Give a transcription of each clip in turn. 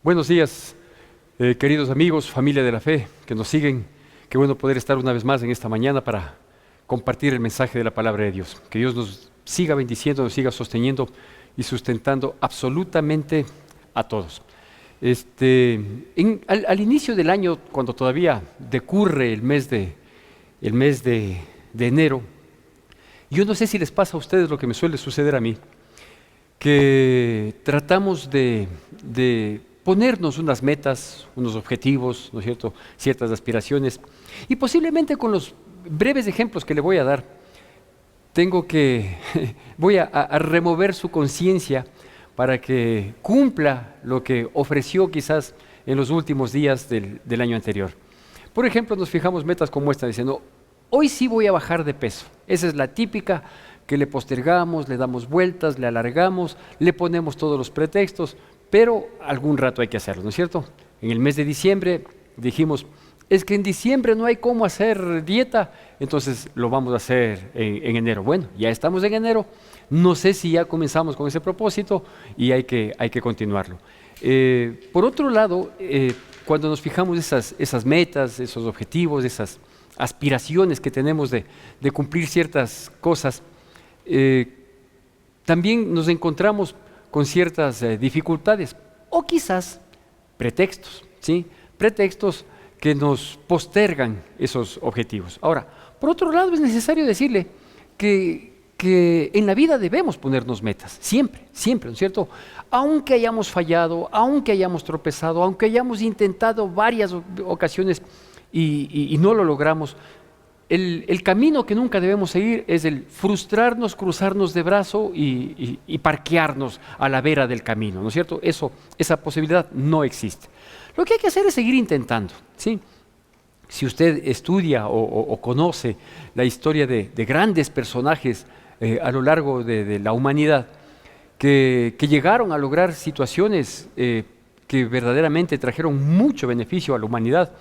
Buenos días, queridos amigos, familia de la fe que nos siguen. Qué bueno poder estar una vez más en esta mañana para compartir el mensaje de la palabra de Dios. Que Dios nos siga bendiciendo, nos siga sosteniendo y sustentando absolutamente a todos. Al inicio del año, cuando todavía decurre el mes de enero, yo no sé si les pasa a ustedes lo que me suele suceder a mí, que tratamos de ponernos unas metas, unos objetivos, ¿no es cierto?, ciertas aspiraciones, y posiblemente con los breves ejemplos que le voy a dar, voy a remover su conciencia para que cumpla lo que ofreció quizás en los últimos días del año anterior. Por ejemplo, nos fijamos metas como esta, diciendo, hoy sí voy a bajar de peso. Esa es la típica que le postergamos, le damos vueltas, le alargamos, le ponemos todos los pretextos, pero algún rato hay que hacerlo, ¿no es cierto? En el mes de diciembre dijimos, es que en diciembre no hay cómo hacer dieta, entonces lo vamos a hacer en enero. Bueno, ya estamos en enero, no sé si ya comenzamos con ese propósito y hay que continuarlo. Por otro lado, cuando nos fijamos esas metas, esos objetivos, esas aspiraciones que tenemos de cumplir ciertas cosas, también nos encontramos con ciertas dificultades o quizás pretextos, ¿sí? Pretextos que nos postergan esos objetivos. Ahora, por otro lado, es necesario decirle que en la vida debemos ponernos metas, siempre, ¿no es cierto? Aunque hayamos fallado, aunque hayamos tropezado, aunque hayamos intentado varias ocasiones y no lo logramos, el camino que nunca debemos seguir es el frustrarnos, cruzarnos de brazo y parquearnos a la vera del camino, ¿no es cierto? Esa posibilidad no existe. Lo que hay que hacer es seguir intentando, ¿sí? Si usted estudia o conoce la historia de grandes personajes a lo largo de la humanidad que llegaron a lograr situaciones que verdaderamente trajeron mucho beneficio a la humanidad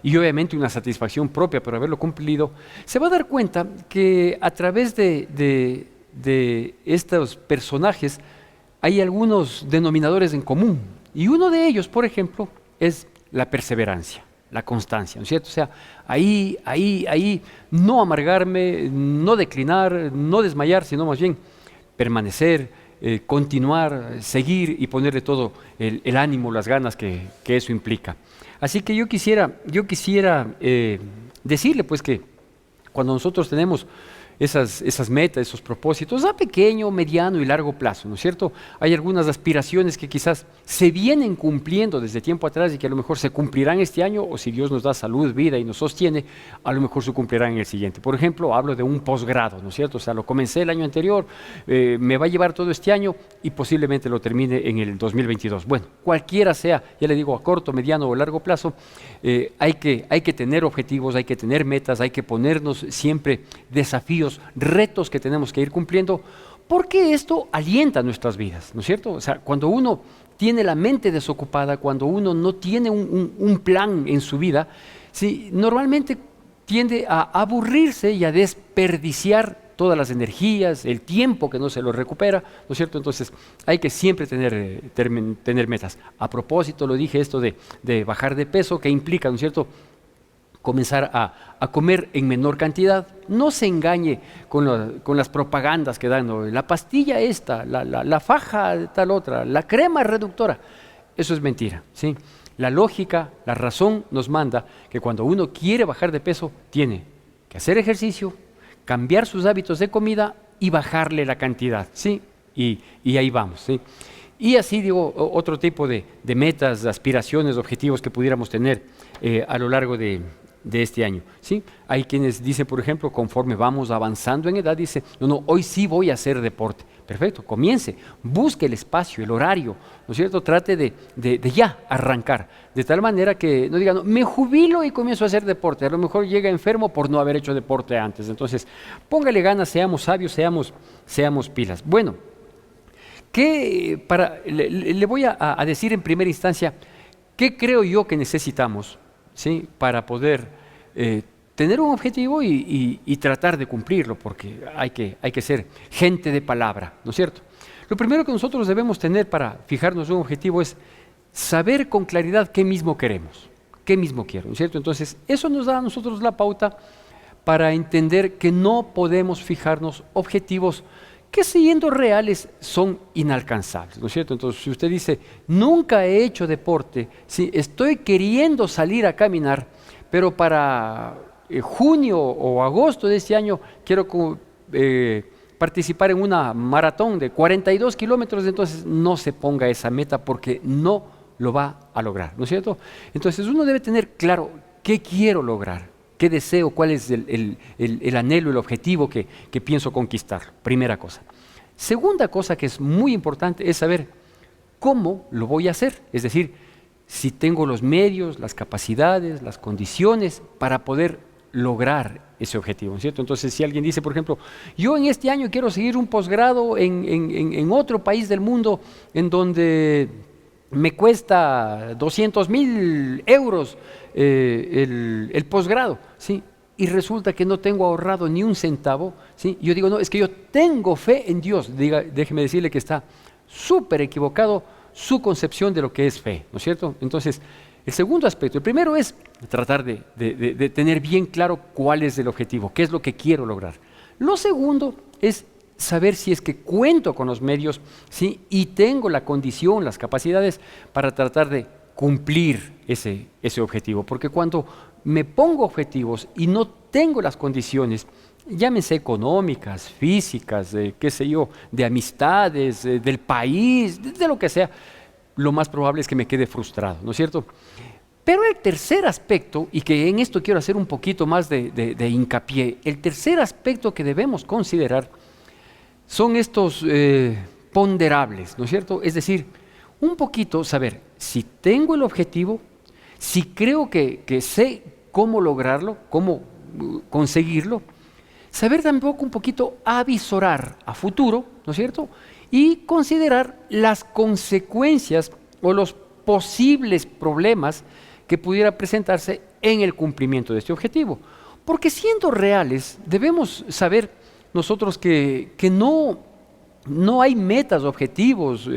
y obviamente una satisfacción propia por haberlo cumplido, se va a dar cuenta que a través de estos personajes hay algunos denominadores en común. Y uno de ellos, por ejemplo, es la perseverancia, la constancia, ¿no es cierto? O sea, ahí, no amargarme, no declinar, no desmayar, sino más bien permanecer, continuar, seguir y ponerle todo el ánimo, las ganas que eso implica. Así que yo quisiera decirle pues que cuando nosotros tenemos esas metas, esos propósitos a pequeño, mediano y largo plazo, ¿no es cierto? Hay algunas aspiraciones que quizás se vienen cumpliendo desde tiempo atrás y que a lo mejor se cumplirán este año, o si Dios nos da salud, vida y nos sostiene, a lo mejor se cumplirán en el siguiente. Por ejemplo, hablo de un posgrado, ¿no es cierto? O sea, lo comencé el año anterior, me va a llevar todo este año y posiblemente lo termine en el 2022. Bueno, cualquiera sea, ya le digo, a corto, mediano o largo plazo, hay que tener objetivos, hay que tener metas, hay que ponernos siempre desafíos, retos que tenemos que ir cumpliendo, porque esto alienta nuestras vidas, ¿no es cierto? O sea, cuando uno tiene la mente desocupada, cuando uno no tiene un plan en su vida, ¿sí?, normalmente tiende a aburrirse y a desperdiciar todas las energías, el tiempo que no se lo recupera, ¿no es cierto? Entonces hay que siempre tener metas. A propósito, lo dije esto de bajar de peso, que implica, ¿no es cierto?, comenzar a comer en menor cantidad. No se engañe con las propagandas que dan, ¿no? La pastilla esta, la faja tal otra, la crema reductora. Eso es mentira, ¿sí? La lógica, la razón nos manda que cuando uno quiere bajar de peso, tiene que hacer ejercicio, cambiar sus hábitos de comida y bajarle la cantidad, ¿sí? Y ahí vamos, ¿sí? Y así digo, otro tipo de metas, aspiraciones, objetivos que pudiéramos tener a lo largo de este año, ¿sí? Hay quienes dicen, por ejemplo, conforme vamos avanzando en edad, dice, no, hoy sí voy a hacer deporte. Perfecto, comience, busque el espacio, el horario, ¿no es cierto? Trate de ya arrancar, de tal manera que no diga, no, me jubilo y comienzo a hacer deporte. A lo mejor llega enfermo por no haber hecho deporte antes. Entonces, póngale ganas, seamos sabios, seamos pilas. Bueno, le voy a decir en primera instancia, ¿qué creo yo que necesitamos, ¿sí?, para poder tener un objetivo y tratar de cumplirlo? Porque hay que ser gente de palabra, ¿no es cierto? Lo primero que nosotros debemos tener para fijarnos un objetivo es saber con claridad qué mismo queremos, qué mismo quiero, ¿no es cierto? Entonces, eso nos da a nosotros la pauta para entender que no podemos fijarnos objetivos que, siendo reales, son inalcanzables, ¿no es cierto? Entonces, si usted dice, nunca he hecho deporte, sí, estoy queriendo salir a caminar, pero para junio o agosto de este año quiero participar en una maratón de 42 kilómetros, entonces no se ponga esa meta porque no lo va a lograr, ¿no es cierto? Entonces uno debe tener claro qué quiero lograr, qué deseo, cuál es el anhelo, el objetivo que pienso conquistar, primera cosa. Segunda cosa que es muy importante es saber cómo lo voy a hacer, es decir, si tengo los medios, las capacidades, las condiciones para poder lograr ese objetivo, ¿no es cierto? Entonces, si alguien dice, por ejemplo, yo en este año quiero seguir un posgrado en otro país del mundo en donde me cuesta 200.000 euros el posgrado, ¿sí? Y resulta que no tengo ahorrado ni un centavo, ¿sí? Yo digo, no, es que yo tengo fe en Dios. Déjeme decirle que está súper equivocado su concepción de lo que es fe, ¿no es cierto? Entonces, el segundo aspecto, el primero es tratar de tener bien claro cuál es el objetivo, qué es lo que quiero lograr. Lo segundo es saber si es que cuento con los medios, ¿sí? Y tengo la condición, las capacidades para tratar de cumplir ese objetivo. Porque cuando me pongo objetivos y no tengo las condiciones, llámense económicas, físicas, qué sé yo, de amistades, del país, de lo que sea, lo más probable es que me quede frustrado, ¿no es cierto? Pero el tercer aspecto, y que en esto quiero hacer un poquito más de hincapié, el tercer aspecto que debemos considerar son estos ponderables, ¿no es cierto? Es decir, un poquito saber si tengo el objetivo, si creo que sé cómo lograrlo, cómo conseguirlo, saber tampoco un poquito avisorar a futuro, ¿no es cierto? Y considerar las consecuencias o los posibles problemas que pudiera presentarse en el cumplimiento de este objetivo. Porque siendo reales, debemos saber nosotros que no hay metas, objetivos,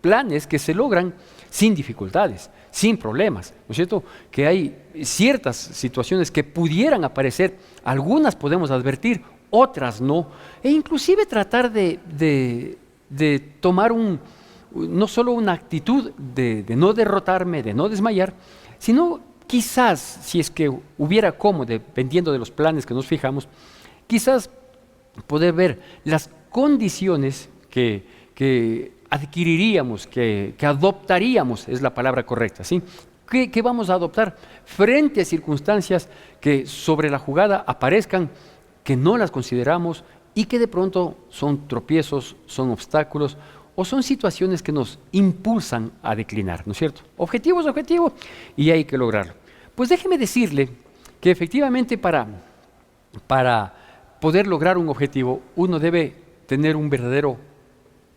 planes que se logran sin dificultades, sin problemas, ¿no es cierto? Que hay ciertas situaciones que pudieran aparecer, algunas podemos advertir, otras no, e inclusive tratar de tomar no solo una actitud de no derrotarme, de no desmayar, sino quizás, si es que hubiera cómo, dependiendo de los planes que nos fijamos, quizás poder ver las condiciones que adquiriríamos, que adoptaríamos, es la palabra correcta, ¿sí? ¿Qué vamos a adoptar frente a circunstancias que sobre la jugada aparezcan, que no las consideramos y que de pronto son tropiezos, son obstáculos o son situaciones que nos impulsan a declinar, ¿no es cierto? Objetivo es objetivo y hay que lograrlo. Pues déjeme decirle que efectivamente para poder lograr un objetivo uno debe tener un verdadero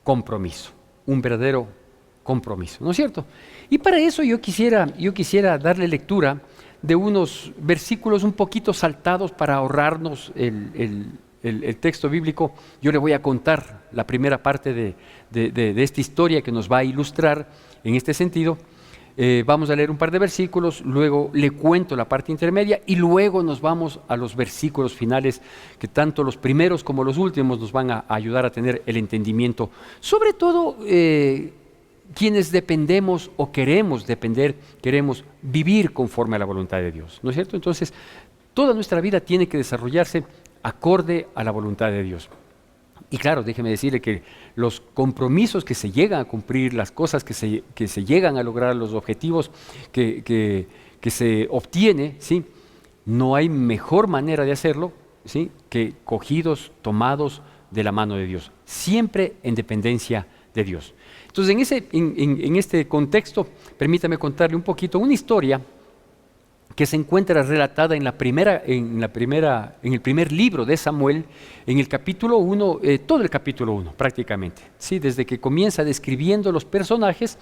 compromiso, ¿no es cierto? Y para eso yo quisiera darle lectura de unos versículos un poquito saltados para ahorrarnos el texto bíblico. Yo le voy a contar la primera parte de esta historia que nos va a ilustrar en este sentido. Vamos a leer un par de versículos, luego le cuento la parte intermedia y luego nos vamos a los versículos finales que tanto los primeros como los últimos nos van a ayudar a tener el entendimiento. Sobre todo quienes dependemos o queremos depender, queremos vivir conforme a la voluntad de Dios, ¿no es cierto? Entonces, toda nuestra vida tiene que desarrollarse acorde a la voluntad de Dios. Y claro, déjeme decirle que los compromisos que se llegan a cumplir, las cosas que se llegan a lograr, los objetivos que se obtiene, ¿sí? No hay mejor manera de hacerlo, ¿sí? Que cogidos, tomados de la mano de Dios, siempre en dependencia de Dios. Entonces, en este contexto, permítame contarle un poquito una historia que se encuentra relatada en el primer libro de Samuel, en el capítulo 1, todo el capítulo 1 prácticamente, ¿sí? Desde que comienza describiendo los personajes,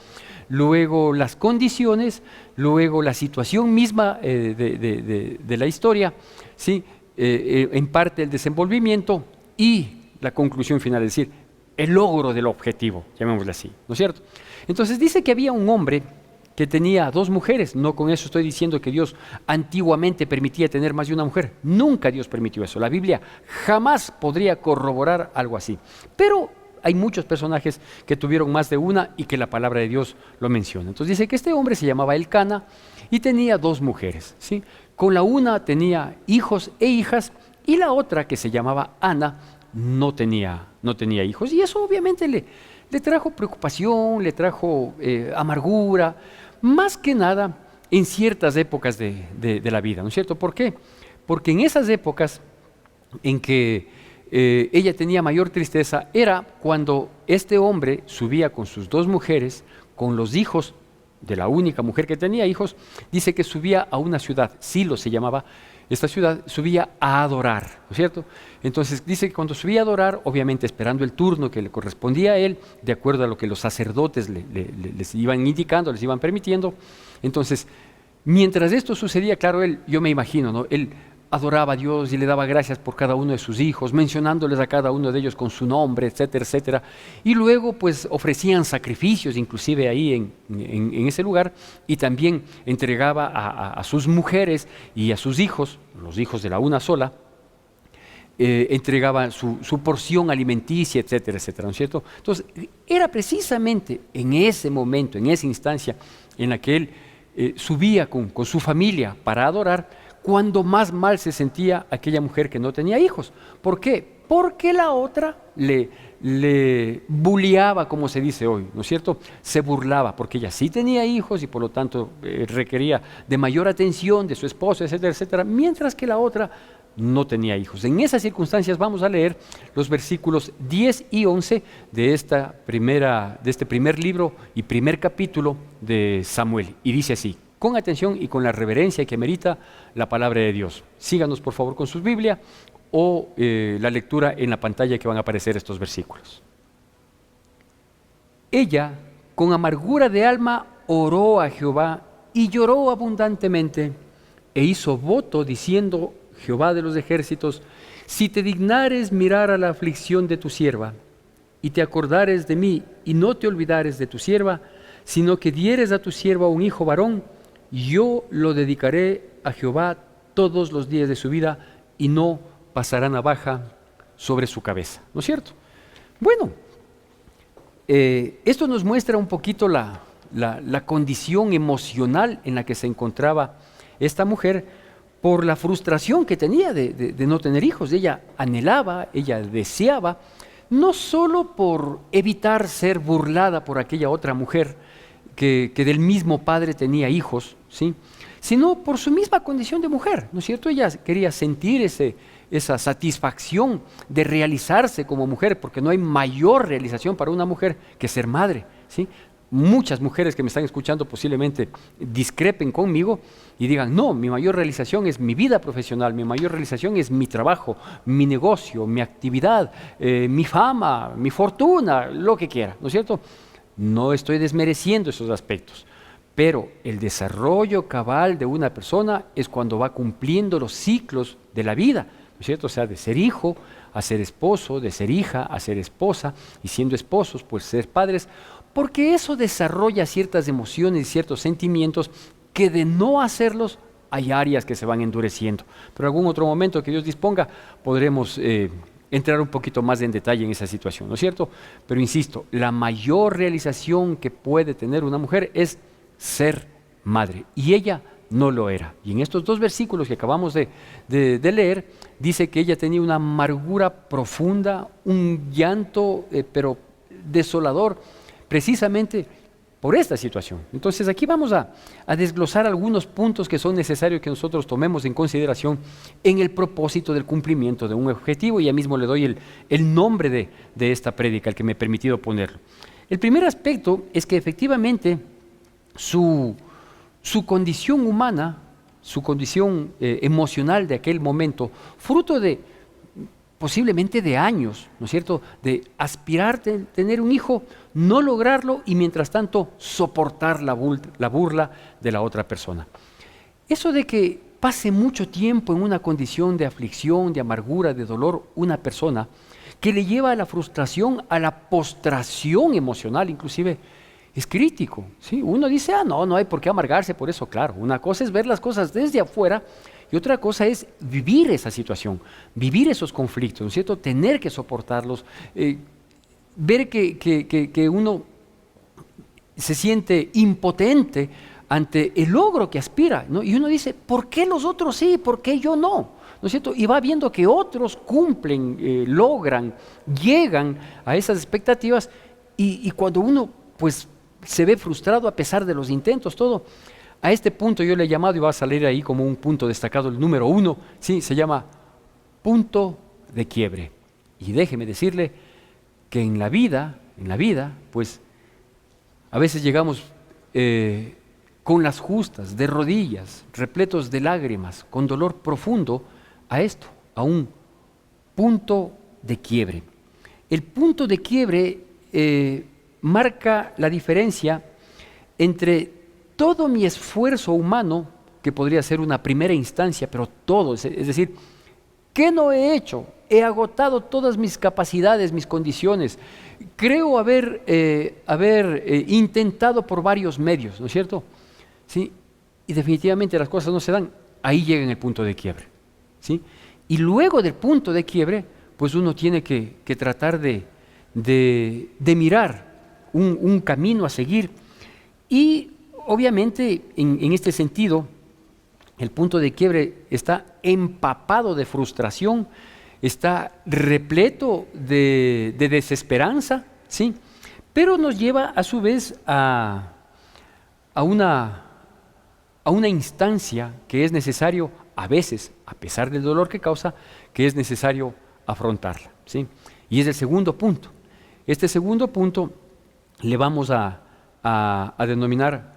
luego las condiciones, luego la situación misma de la historia, ¿sí? En parte el desenvolvimiento y la conclusión final, es decir, el logro del objetivo, llamémoslo así, ¿no es cierto? Entonces dice que había un hombre que tenía dos mujeres. No con eso estoy diciendo que Dios antiguamente permitía tener más de una mujer. Nunca Dios permitió eso. La Biblia jamás podría corroborar algo así. Pero hay muchos personajes que tuvieron más de una y que la palabra de Dios lo menciona. Entonces dice que este hombre se llamaba Elcana y tenía dos mujeres, ¿sí? Con la una tenía hijos e hijas y la otra, que se llamaba Ana, no tenía hijos. Y eso obviamente le trajo preocupación, le trajo amargura, más que nada en ciertas épocas de la vida, ¿no es cierto? ¿Por qué? Porque en esas épocas en que ella tenía mayor tristeza era cuando este hombre subía con sus dos mujeres, con los hijos de la única mujer que tenía hijos. Dice que subía a una ciudad, Silo se llamaba esta ciudad, subía a adorar, ¿no es cierto? Entonces dice que cuando subía a adorar, obviamente esperando el turno que le correspondía a él, de acuerdo a lo que los sacerdotes les iban indicando, les iban permitiendo. Entonces, mientras esto sucedía, claro, yo me imagino, ¿no? Él adoraba a Dios y le daba gracias por cada uno de sus hijos, mencionándoles a cada uno de ellos con su nombre, etcétera, etcétera. Y luego pues ofrecían sacrificios inclusive ahí en ese lugar, y también entregaba a sus mujeres y a sus hijos, los hijos de la una sola, entregaba su porción alimenticia, etcétera, etcétera, ¿no es cierto? Entonces, era precisamente en ese momento, en esa instancia en la que él subía con su familia para adorar, cuando más mal se sentía aquella mujer que no tenía hijos. ¿Por qué? Porque la otra le bulleaba, como se dice hoy, ¿no es cierto? Se burlaba, porque ella sí tenía hijos y por lo tanto requería de mayor atención de su esposo, etcétera, etcétera, mientras que la otra no tenía hijos. En esas circunstancias vamos a leer los versículos 10 y 11 de este primer libro y primer capítulo de Samuel. Y dice así, con atención y con la reverencia que merita la palabra de Dios. Síganos por favor con su Biblia o la lectura en la pantalla que van a aparecer estos versículos. Ella, con amargura de alma, oró a Jehová y lloró abundantemente e hizo voto diciendo: Jehová de los ejércitos, si te dignares mirar a la aflicción de tu sierva y te acordares de mí y no te olvidares de tu sierva, sino que dieres a tu sierva un hijo varón, yo lo dedicaré a Jehová todos los días de su vida y no pasará navaja sobre su cabeza. ¿No es cierto? Bueno, esto nos muestra un poquito la condición emocional en la que se encontraba esta mujer por la frustración que tenía de no tener hijos. Ella anhelaba, ella deseaba, no solo por evitar ser burlada por aquella otra mujer que del mismo padre tenía hijos, ¿sí?, sino por su misma condición de mujer, ¿no es cierto? Ella quería sentir esa satisfacción de realizarse como mujer, porque no hay mayor realización para una mujer que ser madre, ¿sí? Muchas mujeres que me están escuchando posiblemente discrepen conmigo y digan: no, mi mayor realización es mi vida profesional, mi mayor realización es mi trabajo, mi negocio, mi actividad, mi fama, mi fortuna, lo que quiera, ¿no es cierto? No estoy desmereciendo esos aspectos, pero el desarrollo cabal de una persona es cuando va cumpliendo los ciclos de la vida, ¿no es cierto? O sea, de ser hijo a ser esposo, de ser hija a ser esposa, y siendo esposos, pues ser padres, porque eso desarrolla ciertas emociones y ciertos sentimientos que de no hacerlos hay áreas que se van endureciendo. Pero en algún otro momento que Dios disponga podremos entrar un poquito más en detalle en esa situación, ¿no es cierto? Pero insisto, la mayor realización que puede tener una mujer es ser madre, y ella no lo era. Y en estos dos versículos que acabamos de leer, dice que ella tenía una amargura profunda, un llanto pero desolador, precisamente por esta situación. Entonces aquí vamos a desglosar algunos puntos que son necesarios que nosotros tomemos en consideración en el propósito del cumplimiento de un objetivo, y ya mismo le doy el nombre de esta prédica, el que me he permitido ponerlo. El primer aspecto es que efectivamente su condición humana, su condición emocional de aquel momento, fruto de posiblemente de años, ¿no es cierto?, de aspirar a tener un hijo, no lograrlo y mientras tanto soportar la burla de la otra persona. Eso de que pase mucho tiempo en una condición de aflicción, de amargura, de dolor, una persona, que le lleva a la frustración, a la postración emocional inclusive, es crítico, ¿sí? Uno dice, no, no hay por qué amargarse por eso, claro. Una cosa es ver las cosas desde afuera y otra cosa es vivir esa situación, vivir esos conflictos, ¿no es cierto? Tener que soportarlos, ver que uno se siente impotente ante el logro que aspira, ¿no? Y uno dice, ¿por qué los otros sí? ¿Por qué yo no? ¿No es cierto? Y va viendo que otros cumplen, logran, llegan a esas expectativas y cuando uno pues se ve frustrado a pesar de los intentos, todo. A este punto yo le he llamado, y va a salir ahí como un punto destacado, el número 1, ¿sí? Se llama punto de quiebre. Y déjeme decirle que en la vida, pues a veces llegamos con las justas, de rodillas, repletos de lágrimas, con dolor profundo, a esto, a un punto de quiebre. El punto de quiebre marca la diferencia entre todo mi esfuerzo humano, que podría ser una primera instancia, pero todo, es decir, ¿qué no he hecho? He agotado todas mis capacidades, mis condiciones. Creo haber intentado por varios medios, ¿no es cierto? ¿Sí? Y definitivamente las cosas no se dan. Ahí llega en el punto de quiebre, ¿sí? Y luego del punto de quiebre, pues uno tiene que tratar de mirar un camino a seguir. Y obviamente en este sentido, el punto de quiebre está empapado de frustración, está repleto de desesperanza, ¿sí? Pero nos lleva a su vez a una instancia que es necesario, a veces, a pesar del dolor que causa, que es necesario afrontarla, ¿sí? Y es el segundo punto. Este segundo punto le vamos a denominar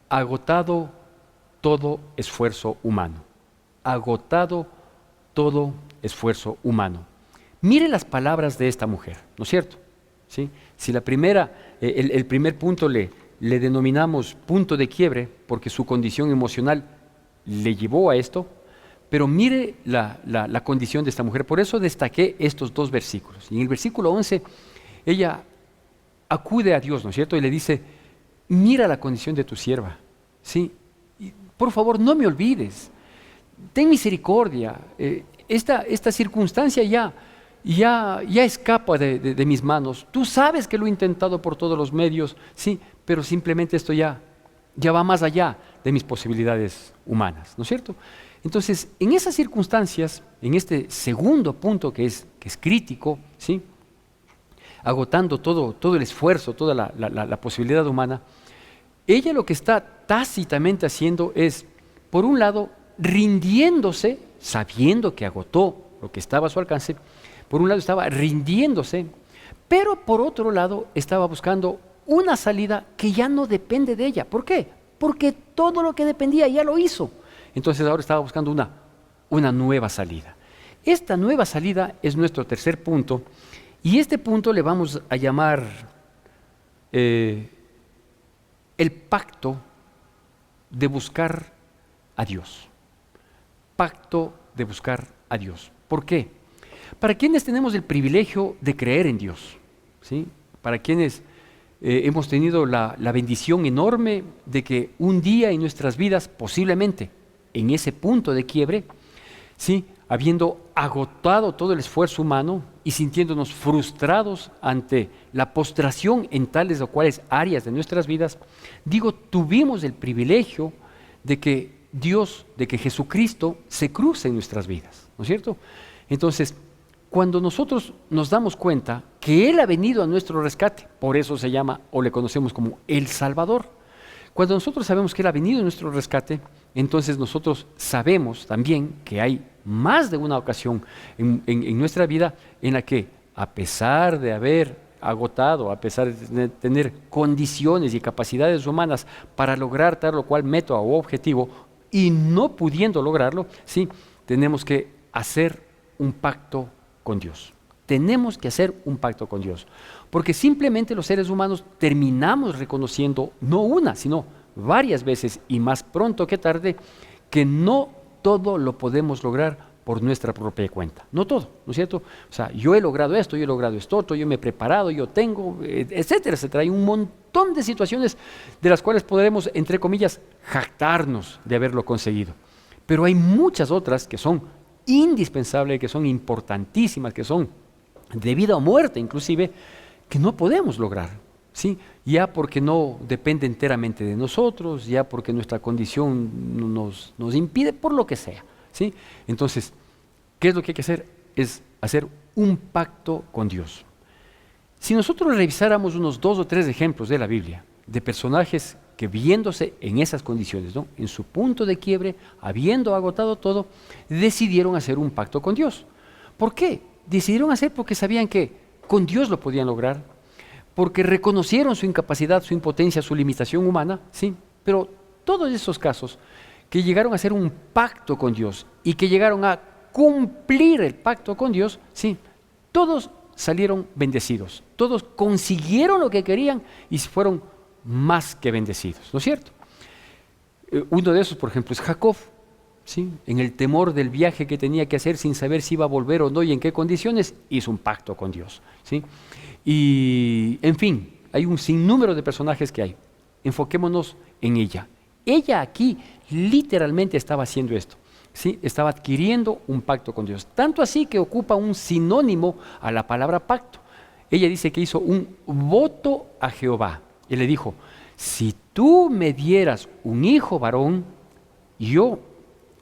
agotado todo esfuerzo humano. Agotado todo esfuerzo humano. Mire las palabras de esta mujer, ¿no es cierto? ¿Sí? Si la primera, el primer punto le denominamos punto de quiebre porque su condición emocional le llevó a esto, pero mire la condición de esta mujer. Por eso destaqué estos dos versículos. Y en el versículo 11, ella acude a Dios, ¿no es cierto? Y le dice, mira la condición de tu sierva, ¿sí? Y, por favor, no me olvides, ten misericordia, esta circunstancia ya escapa de mis manos. Tú sabes que lo he intentado por todos los medios, sí, pero simplemente esto ya va más allá de mis posibilidades humanas, ¿no es cierto? Entonces, en esas circunstancias, en este segundo punto que es crítico, ¿sí? Agotando todo el esfuerzo, toda la posibilidad humana, ella lo que está tácitamente haciendo es, por un lado, rindiéndose, sabiendo que agotó lo que estaba a su alcance, por un lado estaba rindiéndose, pero por otro lado estaba buscando una salida que ya no depende de ella. ¿Por qué? Porque todo lo que dependía ya lo hizo. Entonces ahora estaba buscando una nueva salida. Esta nueva salida es nuestro tercer punto, y este punto le vamos a llamar el pacto de buscar a Dios. Pacto de buscar a Dios. ¿Por qué? Para quienes tenemos el privilegio de creer en Dios, ¿sí? Para quienes hemos tenido la bendición enorme de que un día en nuestras vidas, posiblemente en ese punto de quiebre, ¿sí? Habiendo agotado todo el esfuerzo humano y sintiéndonos frustrados ante la postración en tales o cuales áreas de nuestras vidas, tuvimos el privilegio de que Dios, de que Jesucristo se cruce en nuestras vidas, ¿no es cierto? Entonces, cuando nosotros nos damos cuenta que Él ha venido a nuestro rescate, por eso se llama o le conocemos como el Salvador. Cuando nosotros sabemos que Él ha venido a nuestro rescate, entonces nosotros sabemos también que hay más de una ocasión en nuestra vida en la que, a pesar de haber agotado, a pesar de tener condiciones y capacidades humanas para lograr tal o cual método o objetivo, y no pudiendo lograrlo, sí, tenemos que hacer un pacto con Dios. Tenemos que hacer un pacto con Dios, porque simplemente los seres humanos terminamos reconociendo, no una, sino varias veces y más pronto que tarde, que no todo lo podemos lograr por nuestra propia cuenta. No todo, ¿no es cierto? O sea, yo he logrado esto, yo he logrado esto otro, yo me he preparado, yo tengo, etcétera, etcétera. Hay un montón de situaciones de las cuales podremos, entre comillas, jactarnos de haberlo conseguido. Pero hay muchas otras que son indispensables, que son importantísimas, que son de vida o muerte inclusive, que no podemos lograr, ¿sí? Ya porque no depende enteramente de nosotros, ya porque nuestra condición nos impide, por lo que sea, ¿sí? Entonces, ¿qué es lo que hay que hacer? Es hacer un pacto con Dios. Si nosotros revisáramos unos 2 o 3 ejemplos de la Biblia, de personajes que viéndose en esas condiciones, ¿no?, en su punto de quiebre, habiendo agotado todo, decidieron hacer un pacto con Dios. ¿Por qué? Decidieron hacer porque sabían que con Dios lo podían lograr, porque reconocieron su incapacidad, su impotencia, su limitación humana, ¿sí? Pero todos esos casos que llegaron a hacer un pacto con Dios y que llegaron a cumplir el pacto con Dios, ¿sí?, todos salieron bendecidos, todos consiguieron lo que querían y fueron más que bendecidos, ¿no es cierto? Uno de esos, por ejemplo, es Jacob, ¿sí? En el temor del viaje que tenía que hacer sin saber si iba a volver o no y en qué condiciones, hizo un pacto con Dios, ¿sí? Y, en fin, hay un sinnúmero de personajes que hay. Enfoquémonos en ella. Ella aquí literalmente estaba haciendo esto, ¿sí? Estaba adquiriendo un pacto con Dios. Tanto así que ocupa un sinónimo a la palabra pacto. Ella dice que hizo un voto a Jehová. Y le dijo, si tú me dieras un hijo varón, yo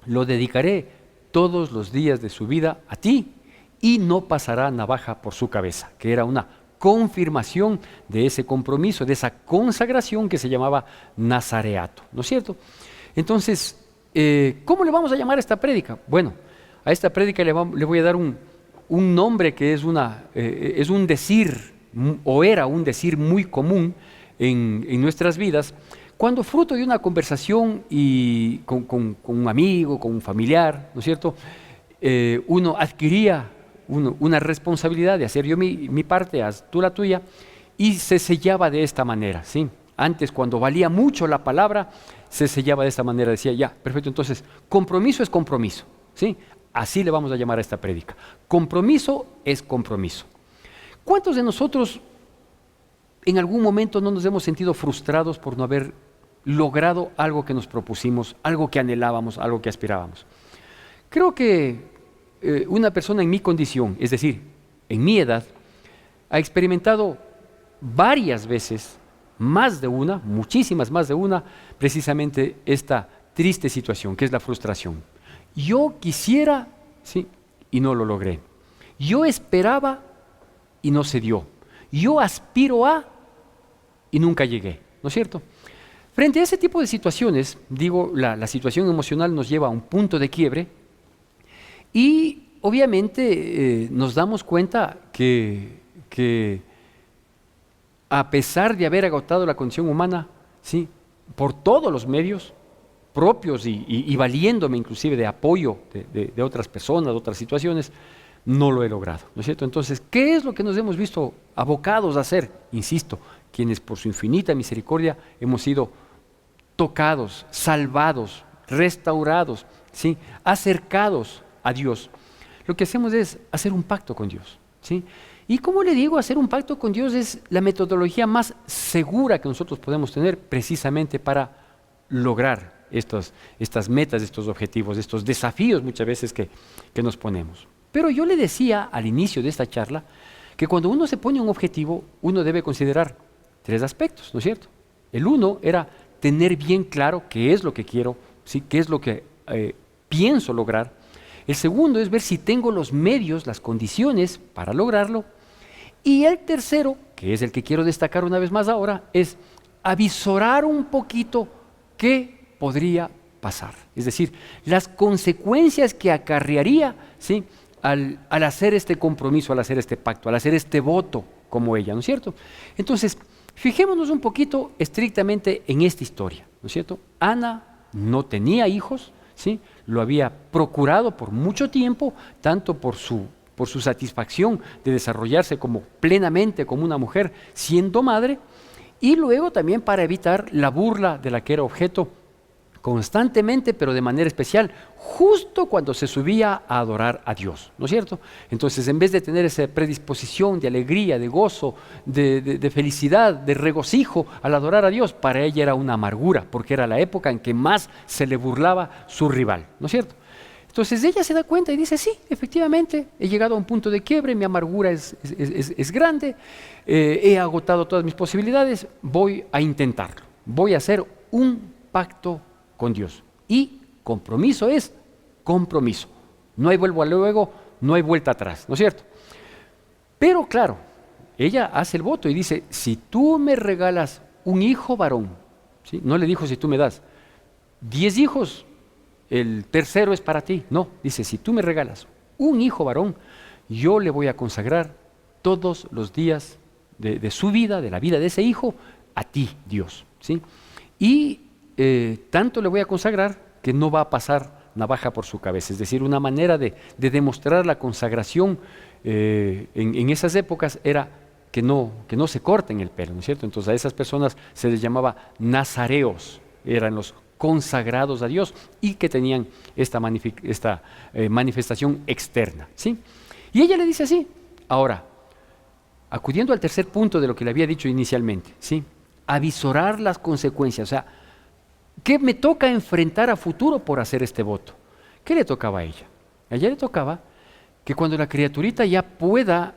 lo dedicaré todos los días de su vida a ti y no pasará navaja por su cabeza, que era una confirmación de ese compromiso, de esa consagración que se llamaba nazareato, ¿no es cierto? Entonces, ¿cómo le vamos a llamar a esta prédica? Bueno, a esta prédica le voy a dar un nombre que es un decir, o era un decir muy común en nuestras vidas, cuando fruto de una conversación y con un amigo, con un familiar, ¿no es cierto?, uno adquiría una responsabilidad de hacer yo mi parte, haz tú la tuya, y se sellaba de esta manera, ¿sí? Antes, cuando valía mucho la palabra, se sellaba de esta manera, decía, ya, perfecto, entonces, compromiso es compromiso, ¿sí? Así le vamos a llamar a esta prédica. Compromiso es compromiso. ¿Cuántos de nosotros en algún momento no nos hemos sentido frustrados por no haber logrado algo que nos propusimos, algo que anhelábamos, algo que aspirábamos? Creo que una persona en mi condición, es decir, en mi edad, ha experimentado varias veces, más de una, muchísimas más de una, precisamente esta triste situación, que es la frustración. Yo quisiera, sí, y no lo logré. Yo esperaba y no se dio. Yo aspiro a y nunca llegué, ¿no es cierto? Frente a ese tipo de situaciones, digo, la situación emocional nos lleva a un punto de quiebre y obviamente nos damos cuenta que a pesar de haber agotado la condición humana, ¿sí?, por todos los medios propios y valiéndome inclusive de apoyo de otras personas, de otras situaciones, no lo he logrado, ¿no es cierto? Entonces, ¿qué es lo que nos hemos visto abocados a hacer? Insisto, quienes por su infinita misericordia hemos sido tocados, salvados, restaurados, ¿sí?, acercados a Dios. Lo que hacemos es hacer un pacto con Dios, ¿sí? Y como le digo, hacer un pacto con Dios es la metodología más segura que nosotros podemos tener precisamente para lograr estas metas, estos objetivos, estos desafíos muchas veces que nos ponemos. Pero yo le decía al inicio de esta charla que cuando uno se pone un objetivo, uno debe considerar 3 aspectos, ¿no es cierto? El uno era tener bien claro qué es lo que quiero, ¿sí?, qué es lo que pienso lograr. El segundo es ver si tengo los medios, las condiciones para lograrlo. Y el tercero, que es el que quiero destacar una vez más ahora, es avisorar un poquito qué podría pasar. Es decir, las consecuencias que acarrearía, ¿sí?, al hacer este compromiso, al hacer este pacto, al hacer este voto como ella, ¿no es cierto? Entonces, fijémonos un poquito estrictamente en esta historia, ¿no es cierto? Ana no tenía hijos, ¿sí?, lo había procurado por mucho tiempo, tanto por su satisfacción de desarrollarse plenamente como una mujer siendo madre, y luego también para evitar la burla de la que era objeto constantemente, pero de manera especial, justo cuando se subía a adorar a Dios, ¿no es cierto? Entonces, en vez de tener esa predisposición de alegría, de gozo, de felicidad, de regocijo al adorar a Dios, para ella era una amargura, porque era la época en que más se le burlaba su rival, ¿no es cierto? Entonces ella se da cuenta y dice, sí, efectivamente, he llegado a un punto de quiebre, mi amargura es grande, he agotado todas mis posibilidades, voy a intentarlo, voy a hacer un pacto con Dios. Y compromiso es compromiso. No hay vuelvo a luego, no hay vuelta atrás, ¿no es cierto? Pero claro, ella hace el voto y dice, si tú me regalas un hijo varón, ¿sí? No le dijo si tú me das 10 hijos, el tercero es para ti. No, dice, si tú me regalas un hijo varón, yo le voy a consagrar todos los días de su vida, de la vida de ese hijo, a ti, Dios, ¿sí? Y tanto le voy a consagrar que no va a pasar navaja por su cabeza. Es decir, una manera de demostrar la consagración en esas épocas era que no se corten el pelo, ¿no es cierto? Entonces a esas personas se les llamaba nazareos, eran los consagrados a Dios y que tenían esta manifestación externa, ¿sí? Y ella le dice así, ahora, acudiendo al tercer punto de lo que le había dicho inicialmente, ¿sí? Avisorar las consecuencias, o sea, ¿qué me toca enfrentar a futuro por hacer este voto? ¿Qué le tocaba a ella? A ella le tocaba que cuando la criaturita ya pueda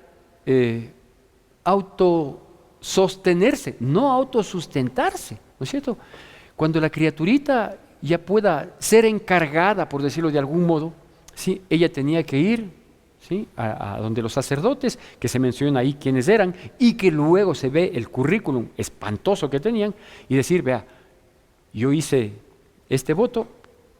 autosostenerse, no autosustentarse, ¿no es cierto? Cuando la criaturita ya pueda ser encargada, por decirlo de algún modo, ¿sí? Ella tenía que ir, ¿sí? a donde los sacerdotes, que se menciona ahí quiénes eran, y que luego se ve el currículum espantoso que tenían, y decir, vea, yo hice este voto,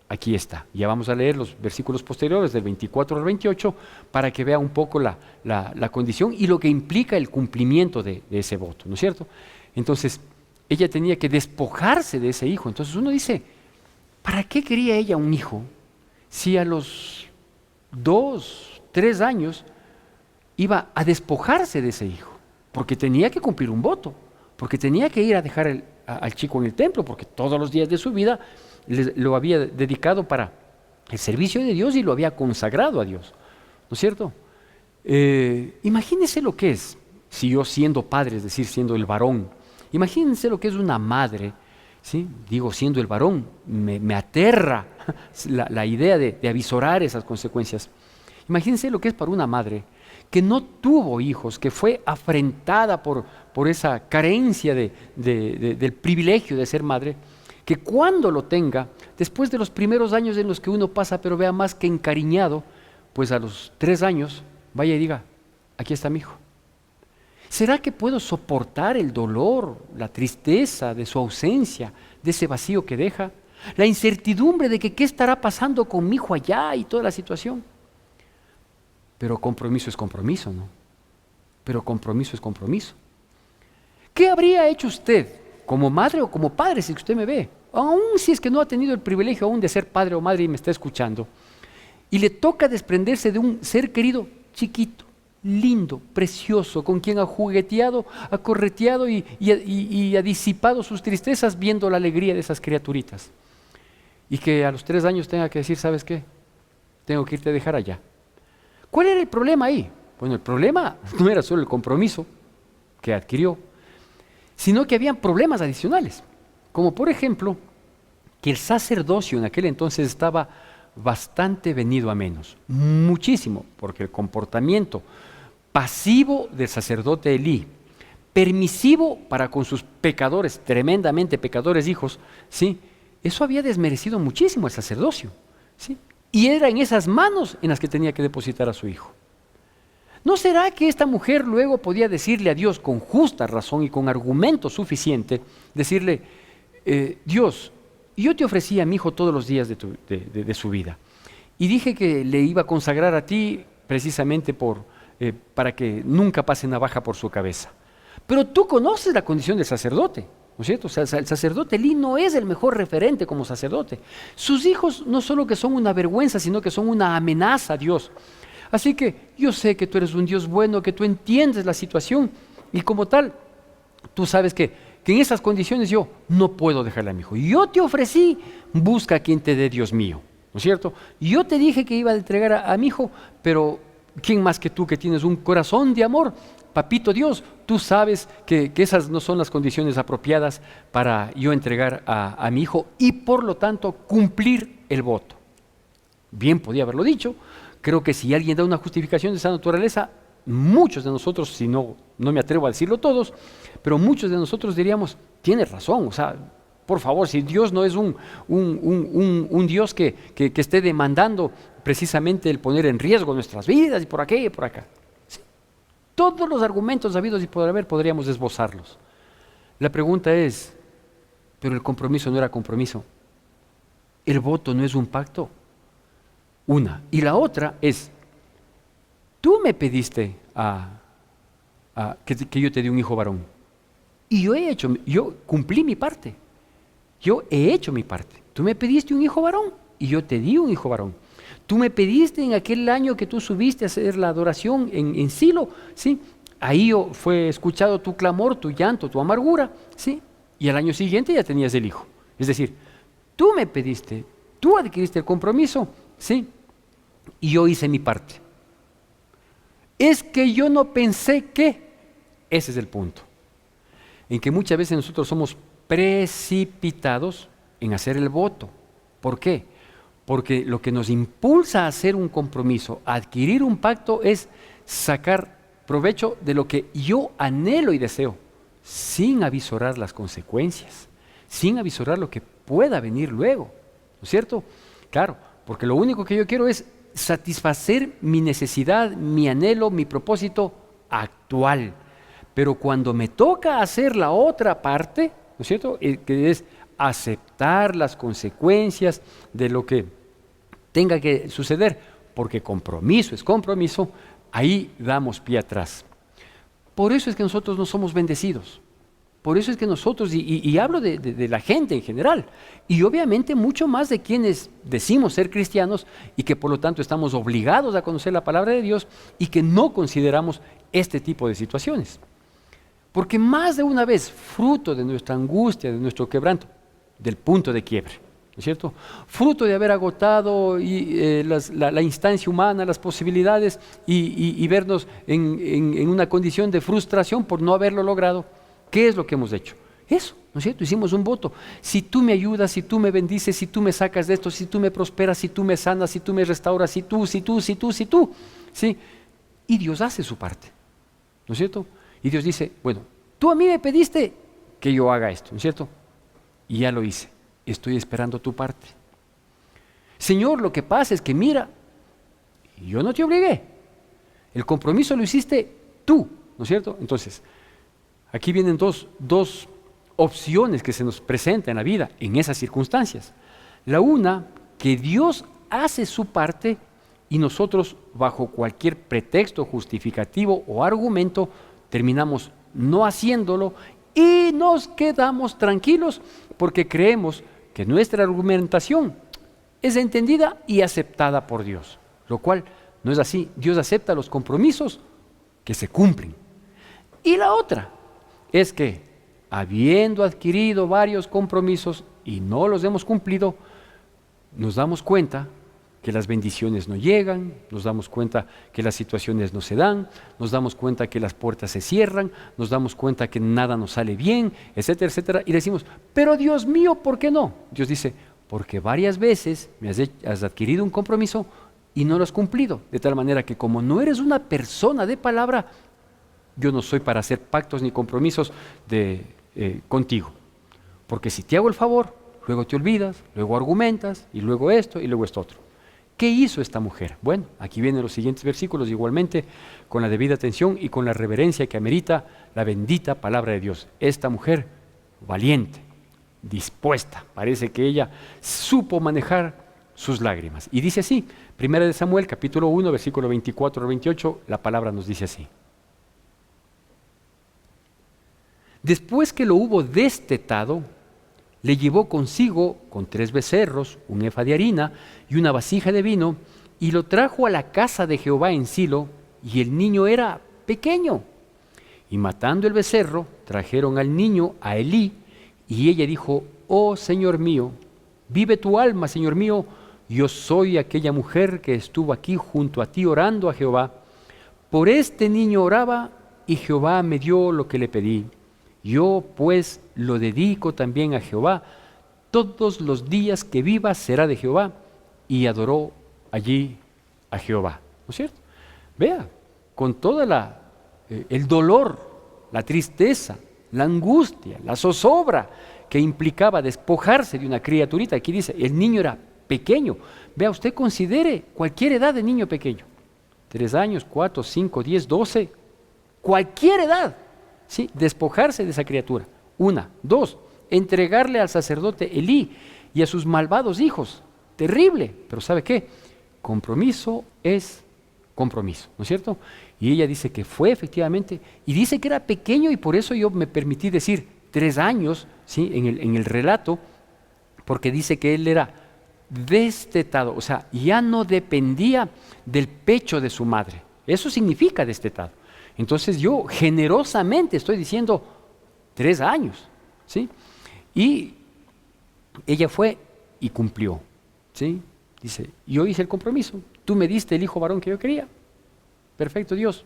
aquí está. Ya vamos a leer los versículos posteriores del 24 al 28 para que vea un poco la condición y lo que implica el cumplimiento de ese voto, ¿no es cierto? Entonces, ella tenía que despojarse de ese hijo. Entonces uno dice, ¿para qué quería ella un hijo si a los 2, 3 años iba a despojarse de ese hijo? Porque tenía que cumplir un voto, porque tenía que ir a dejar al chico en el templo, porque todos los días de su vida lo había dedicado para el servicio de Dios y lo había consagrado a Dios, ¿no es cierto? Imagínense lo que es, si yo siendo padre, es decir, siendo el varón, imagínense lo que es una madre, ¿sí? Digo, siendo el varón, me aterra la idea de avisorar esas consecuencias. Imagínense lo que es para una madre que no tuvo hijos, que fue afrentada por esa carencia del privilegio de ser madre, que cuando lo tenga, después de los primeros años en los que uno pasa, pero vea más que encariñado, pues a los 3 años, vaya y diga, aquí está mi hijo. ¿Será que puedo soportar el dolor, la tristeza de su ausencia, de ese vacío que deja? La incertidumbre de que qué estará pasando con mi hijo allá y toda la situación. Pero compromiso es compromiso, ¿no? Pero compromiso es compromiso. ¿Qué habría hecho usted como madre o como padre si usted me ve? Aún si es que no ha tenido el privilegio aún de ser padre o madre y me está escuchando. Y le toca desprenderse de un ser querido chiquito, lindo, precioso, con quien ha jugueteado, ha correteado y ha disipado sus tristezas viendo la alegría de esas criaturitas. Y que a los 3 años tenga que decir, ¿sabes qué? Tengo que irte a dejar allá. ¿Cuál era el problema ahí? Bueno, el problema no era solo el compromiso que adquirió, sino que habían problemas adicionales, como por ejemplo, que el sacerdocio en aquel entonces estaba bastante venido a menos, muchísimo, porque el comportamiento pasivo del sacerdote Elí, permisivo para con sus pecadores, tremendamente pecadores hijos, ¿sí? Eso había desmerecido muchísimo el sacerdocio, ¿sí? Y era en esas manos en las que tenía que depositar a su hijo. ¿No será que esta mujer luego podía decirle a Dios con justa razón y con argumento suficiente, decirle, Dios, yo te ofrecí a mi hijo todos los días de su vida y dije que le iba a consagrar a ti precisamente para que nunca pase navaja por su cabeza? Pero tú conoces la condición del sacerdote, ¿no es cierto? O sea, el sacerdote Elí no es el mejor referente como sacerdote. Sus hijos no solo que son una vergüenza, sino que son una amenaza a Dios. Así que yo sé que tú eres un Dios bueno, que tú entiendes la situación y como tal, tú sabes que que en esas condiciones yo no puedo dejarle a mi hijo. Yo te ofrecí, busca a quien te dé, Dios mío, ¿no es cierto? Yo te dije que iba a entregar a mi hijo, pero ¿quién más que tú que tienes un corazón de amor? Papito Dios, tú sabes que esas no son las condiciones apropiadas para yo entregar a mi hijo y por lo tanto cumplir el voto. Bien podía haberlo dicho. Creo que si alguien da una justificación de esa naturaleza, muchos de nosotros, si no me atrevo a decirlo todos, pero muchos de nosotros diríamos, tienes razón, o sea, por favor, si Dios no es un Dios que esté demandando precisamente el poner en riesgo nuestras vidas y por aquí y por acá. Sí. Todos los argumentos habidos y por haber podríamos esbozarlos. La pregunta es, pero el compromiso no era compromiso. El voto no es un pacto. Una. Y la otra es, tú me pediste que yo te dé un hijo varón. Y yo cumplí mi parte. Yo he hecho mi parte. Tú me pediste un hijo varón y yo te di un hijo varón. Tú me pediste en aquel año que tú subiste a hacer la adoración en Silo, ¿sí? Ahí fue escuchado tu clamor, tu llanto, tu amargura, ¿sí? Y al año siguiente ya tenías el hijo. Es decir, tú me pediste, tú adquiriste el compromiso, ¿sí? Y yo hice mi parte. Es que yo no pensé que, ese es el punto, en que muchas veces nosotros somos precipitados en hacer el voto. ¿Por qué? Porque lo que nos impulsa a hacer un compromiso, a adquirir un pacto, es sacar provecho de lo que yo anhelo y deseo, sin avisorar las consecuencias, sin avisorar lo que pueda venir luego, ¿no es cierto? Claro, porque lo único que yo quiero es satisfacer mi necesidad, mi anhelo, mi propósito actual. Pero cuando me toca hacer la otra parte, ¿no es cierto?, que es aceptar las consecuencias de lo que tenga que suceder, porque compromiso es compromiso, ahí damos pie atrás. Por eso es que nosotros no somos bendecidos. Por eso es que nosotros, y hablo de la gente en general, y obviamente mucho más de quienes decimos ser cristianos y que por lo tanto estamos obligados a conocer la palabra de Dios y que no consideramos este tipo de situaciones. Porque más de una vez, fruto de nuestra angustia, de nuestro quebranto, del punto de quiebre, ¿no es cierto? Fruto de haber agotado la instancia humana, las posibilidades y vernos en una condición de frustración por no haberlo logrado. ¿Qué es lo que hemos hecho? Eso, ¿no es cierto? Hicimos un voto. Si tú me ayudas, si tú me bendices, si tú me sacas de esto, si tú me prosperas, si tú me sanas, si tú me restauras, si tú, ¿sí? Y Dios hace su parte, ¿no es cierto? Y Dios dice, bueno, tú a mí me pediste que yo haga esto, ¿no es cierto? Y ya lo hice. Estoy esperando tu parte. Señor, lo que pasa es que mira, yo no te obligué. El compromiso lo hiciste tú, ¿no es cierto? Entonces, aquí vienen dos opciones que se nos presentan en la vida en esas circunstancias. La una, que Dios hace su parte y nosotros, bajo cualquier pretexto justificativo o argumento, terminamos no haciéndolo y nos quedamos tranquilos porque creemos que nuestra argumentación es entendida y aceptada por Dios, lo cual no es así. Dios acepta los compromisos que se cumplen. Y la otra es que, habiendo adquirido varios compromisos y no los hemos cumplido, nos damos cuenta que las bendiciones no llegan, nos damos cuenta que las situaciones no se dan, nos damos cuenta que las puertas se cierran, nos damos cuenta que nada nos sale bien, etcétera, etcétera, y decimos, pero Dios mío, ¿por qué no? Dios dice, porque varias veces has adquirido un compromiso y no lo has cumplido, de tal manera que como no eres una persona de palabra, yo no soy para hacer pactos ni compromisos contigo. Porque si te hago el favor, luego te olvidas, luego argumentas, y luego esto, y luego esto otro. ¿Qué hizo esta mujer? Bueno, aquí vienen los siguientes versículos, igualmente con la debida atención y con la reverencia que amerita la bendita palabra de Dios. Esta mujer, valiente, dispuesta, parece que ella supo manejar sus lágrimas. Y dice así, 1 Samuel, capítulo 1, versículo 24 al 28, la palabra nos dice así. Después que lo hubo destetado, le llevó consigo con 3 becerros, un efa de harina y una vasija de vino, y lo trajo a la casa de Jehová en Silo, y el niño era pequeño. Y matando el becerro, trajeron al niño a Elí, y ella dijo: oh Señor mío, vive tu alma, Señor mío, yo soy aquella mujer que estuvo aquí junto a ti orando a Jehová. Por este niño oraba, y Jehová me dio lo que le pedí. Yo pues lo dedico también a Jehová. Todos los días que viva será de Jehová. Y adoró allí a Jehová. ¿No es cierto? Vea, con todo el dolor, la tristeza, la angustia, la zozobra que implicaba despojarse de una criaturita. Aquí dice, el niño era pequeño. Vea, usted considere cualquier edad de niño pequeño. 3 años, 4, 5, 10, 12, cualquier edad. ¿Sí? Despojarse de esa criatura. 1, 2, entregarle al sacerdote Elí y a sus malvados hijos. Terrible, pero ¿sabe qué? Compromiso es compromiso, ¿no es cierto? Y ella dice que fue efectivamente, y dice que era pequeño, y por eso yo me permití decir 3 años, ¿sí? en el relato, porque dice que él era destetado, o sea, ya no dependía del pecho de su madre. Eso significa destetado. Entonces yo generosamente estoy diciendo 3 años, ¿sí? Y ella fue y cumplió, ¿sí? Dice, yo hice el compromiso, tú me diste el hijo varón que yo quería. Perfecto, Dios,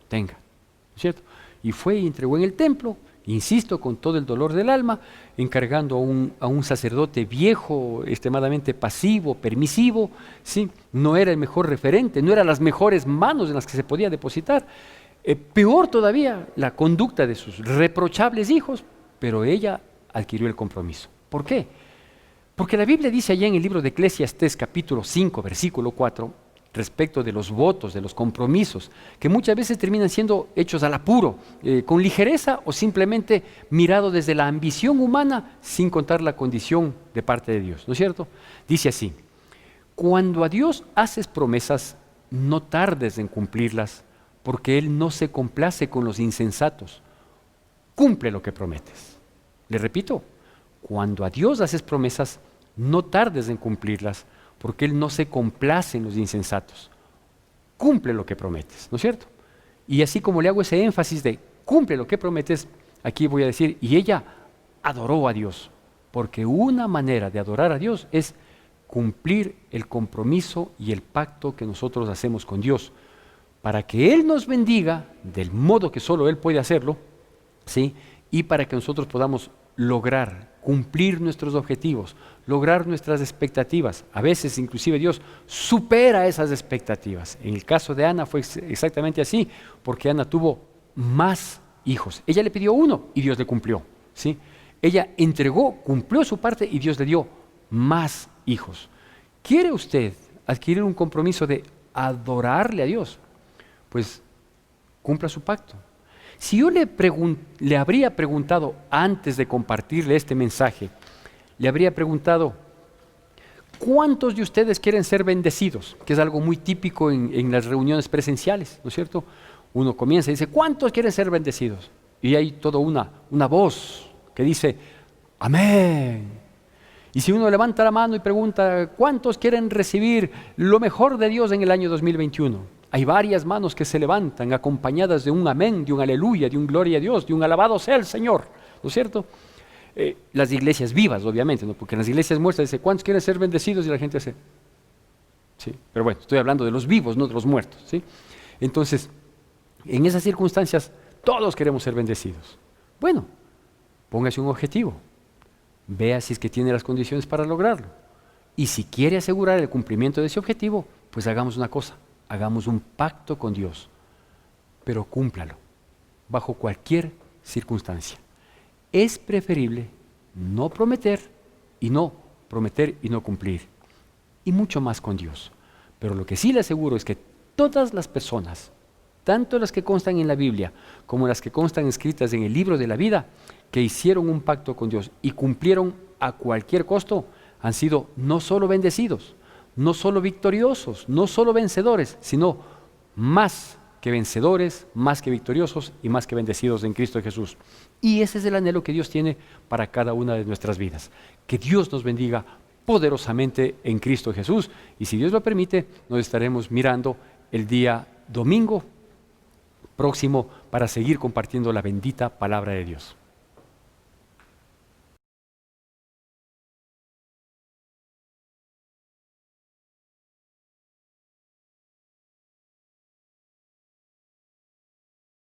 tenga, ¿no es cierto? Y fue y entregó en el templo, insisto, con todo el dolor del alma, encargando a un sacerdote viejo, extremadamente pasivo, permisivo, ¿sí? No era el mejor referente, no eran las mejores manos en las que se podía depositar. Peor todavía, la conducta de sus reprochables hijos, pero ella adquirió el compromiso. ¿Por qué? Porque la Biblia dice allá en el libro de Eclesiastés, capítulo 5, versículo 4, respecto de los votos, de los compromisos, que muchas veces terminan siendo hechos al apuro, con ligereza o simplemente mirado desde la ambición humana, sin contar la condición de parte de Dios, ¿no es cierto? Dice así: cuando a Dios haces promesas, no tardes en cumplirlas, porque Él no se complace con los insensatos. Cumple lo que prometes. Le repito, cuando a Dios haces promesas, no tardes en cumplirlas, porque Él no se complace en los insensatos. Cumple lo que prometes, ¿no es cierto? Y así como le hago ese énfasis de cumple lo que prometes, aquí voy a decir, y ella adoró a Dios, porque una manera de adorar a Dios es cumplir el compromiso y el pacto que nosotros hacemos con Dios, para que Él nos bendiga del modo que solo Él puede hacerlo, ¿sí? Y para que nosotros podamos lograr cumplir nuestros objetivos, lograr nuestras expectativas. A veces inclusive Dios supera esas expectativas. En el caso de Ana fue exactamente así, porque Ana tuvo más hijos. Ella le pidió 1 y Dios le cumplió, ¿sí? Ella entregó, cumplió su parte y Dios le dio más hijos. ¿Quiere usted adquirir un compromiso de adorarle a Dios? Pues cumpla su pacto. Si yo le habría preguntado antes de compartirle este mensaje, le habría preguntado, ¿cuántos de ustedes quieren ser bendecidos? Que es algo muy típico en las reuniones presenciales, ¿no es cierto? Uno comienza y dice, ¿cuántos quieren ser bendecidos? Y hay toda una voz que dice, amén. Y si uno levanta la mano y pregunta, ¿cuántos quieren recibir lo mejor de Dios en el año 2021? Hay varias manos que se levantan acompañadas de un amén, de un aleluya, de un gloria a Dios, de un alabado sea el Señor, ¿no es cierto? Las iglesias vivas, obviamente, ¿no? Porque en las iglesias muertas dice, ¿cuántos quieren ser bendecidos? Y la gente dice, sí, pero bueno, estoy hablando de los vivos, no de los muertos, ¿sí? Entonces, en esas circunstancias, todos queremos ser bendecidos. Bueno, póngase un objetivo, vea si es que tiene las condiciones para lograrlo. Y si quiere asegurar el cumplimiento de ese objetivo, pues hagamos una cosa. Hagamos un pacto con Dios, pero cúmplalo, bajo cualquier circunstancia. Es preferible no prometer y no cumplir, y mucho más con Dios. Pero lo que sí le aseguro es que todas las personas, tanto las que constan en la Biblia como las que constan escritas en el libro de la vida, que hicieron un pacto con Dios y cumplieron a cualquier costo, han sido no solo bendecidos, no solo victoriosos, no solo vencedores, sino más que vencedores, más que victoriosos y más que bendecidos en Cristo Jesús. Y ese es el anhelo que Dios tiene para cada una de nuestras vidas. Que Dios nos bendiga poderosamente en Cristo Jesús. Y si Dios lo permite, nos estaremos mirando el día domingo próximo para seguir compartiendo la bendita palabra de Dios.